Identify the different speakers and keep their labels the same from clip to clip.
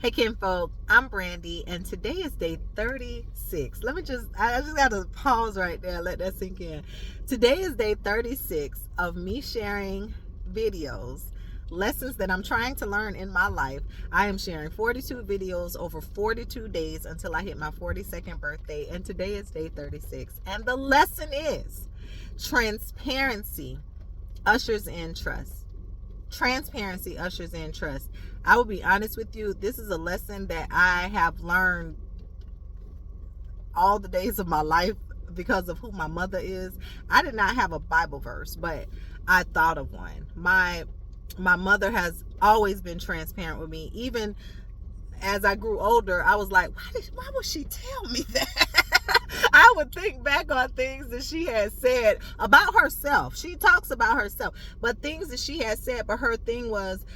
Speaker 1: Hey kinfolk, I'm Brandy, and today is day 36. I just gotta pause right there, let that sink in. Today is day 36 of me sharing videos, lessons that I'm trying to learn in my life. I am sharing 42 videos over 42 days until I hit my 42nd birthday, and today is day 36. And the lesson is transparency ushers in trust. Transparency ushers in trust. I will be honest with you, this is a lesson that I have learned all the days of my life because of who my mother is. I did not have a Bible verse, but I thought of one. My mother has always been transparent with me. Even as I grew older, I was like, why would she tell me that? I would think back on things that she had said about herself. She talks about herself, but things that she had said, but her thing was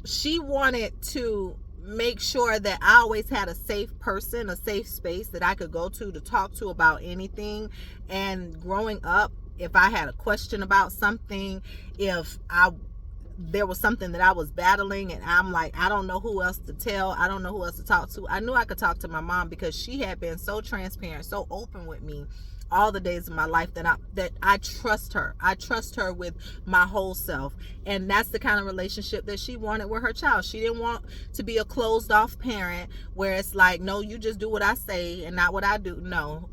Speaker 1: she wanted to make sure that I always had a safe person, a safe space that I could go to talk to about anything. And growing up, if I had a question about something, if there was something that I was battling and I'm like, I don't know who else to tell, I don't know who else to talk to, I knew I could talk to my mom because she had been so transparent, so open with me all the days of my life that I trust her. I trust her with my whole self. And that's the kind of relationship that she wanted with her child. She didn't want to be a closed off parent where it's like, no, you just do what I say and not what I do.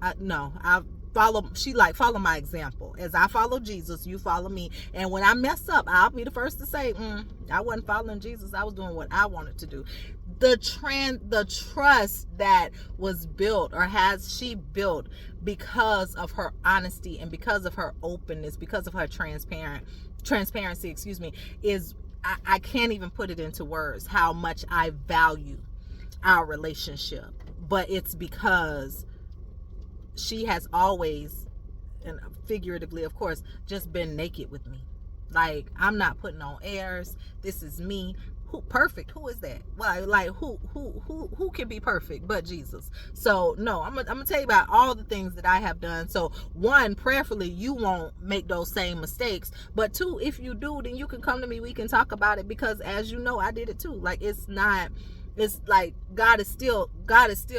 Speaker 1: I follow my example. As I follow Jesus, you follow me. And when I mess up, I'll be the first to say, I wasn't following Jesus, I was doing what I wanted to do. The trust that was built, or has she built, because of her honesty and because of her openness, because of her transparency, is I can't even put it into words how much I value our relationship. But it's because she has always, and figuratively of course, just been naked with me. Like, I'm not putting on airs. This is me. Who is that? Well, like, who can be perfect but Jesus? So no, I'm gonna tell you about all the things that I have done. So one, prayerfully you won't make those same mistakes, but two, if you do, then you can come to me, we can talk about it, because as you know, I did it too. Like, it's like God is still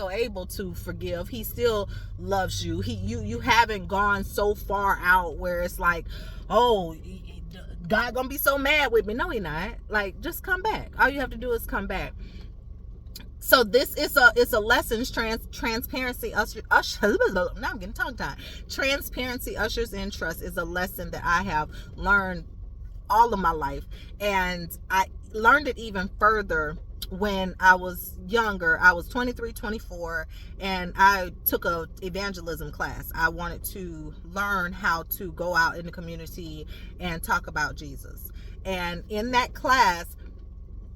Speaker 1: able to forgive. He still loves you. You haven't gone so far out where it's like, oh, God gonna be so mad with me. No, he not. Like, just come back. All you have to do is come back. So this is a lessons transparency now I'm getting tongue tied. Transparency ushers in trust is a lesson that I have learned all of my life, and I learned it even further when I was younger. I was 23, 24, and I took a evangelism class. I wanted to learn how to go out in the community and talk about Jesus. And in that class,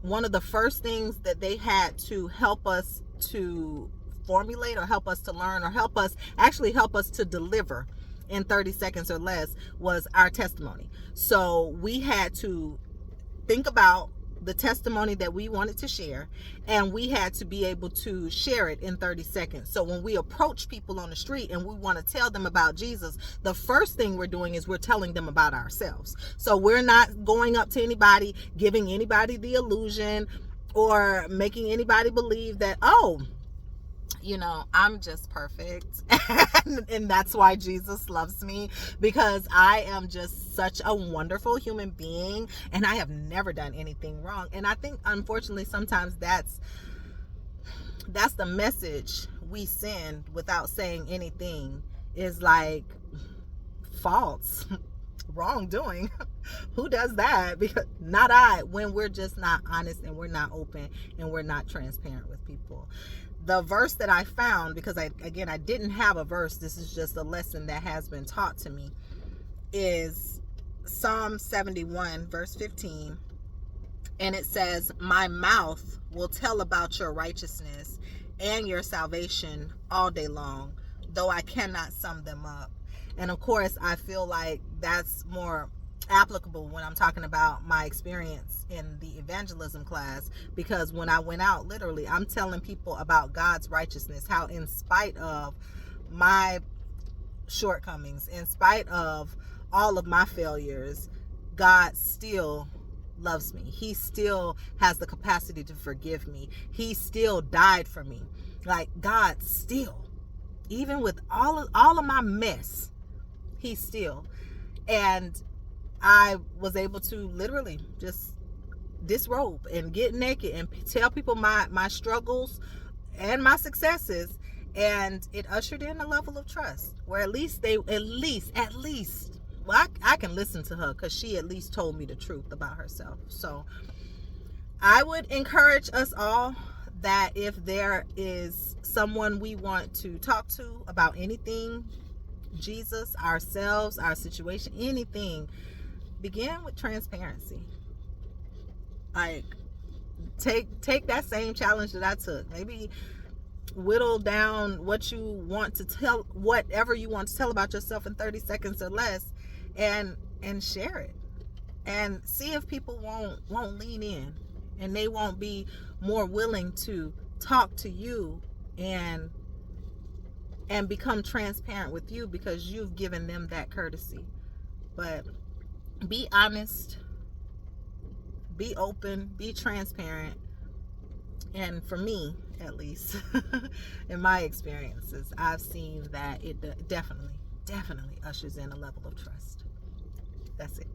Speaker 1: one of the first things that they had to help us to formulate, or help us to learn, or help us to deliver in 30 seconds or less, was our testimony. So we had to think about the testimony that we wanted to share, and we had to be able to share it in 30 seconds. So when we approach people on the street and we want to tell them about Jesus, the first thing we're doing is we're telling them about ourselves. So we're not going up to anybody, giving anybody the illusion, or making anybody believe that, oh, I'm just perfect. And that's why Jesus loves me, because I am just such a wonderful human being and I have never done anything wrong. And I think, unfortunately, sometimes that's the message we send without saying anything, is like, faults, wrongdoing. Who does that? Because not I, when we're just not honest and we're not open and we're not transparent with people. The verse that I found, because I didn't have a verse, this is just a lesson that has been taught to me, is Psalm 71 verse 15. And it says, my mouth will tell about your righteousness and your salvation all day long, though I cannot sum them up. And of course, I feel like that's more applicable when I'm talking about my experience in the evangelism class, because when I went out, literally, I'm telling people about God's righteousness, how in spite of my shortcomings, in spite of all of my failures, God still loves me. He still has the capacity to forgive me. He still died for me. Like, God still, even with all of my mess, he still. And I was able to literally just disrobe and get naked and tell people my struggles and my successes, and it ushered in a level of trust where at least well, I can listen to her because she at least told me the truth about herself. So I would encourage us all that if there is someone we want to talk to about anything, Jesus, ourselves, our situation, anything, begin with transparency. Like, take that same challenge that I took. Maybe whittle down what you want to tell, whatever you want to tell about yourself in 30 seconds or less, and share it, and see if people won't lean in, and they won't be more willing to talk to you and become transparent with you because you've given them that courtesy. But be honest, be open, be transparent. And for me, at least, in my experiences, I've seen that it definitely ushers in a level of trust. That's it.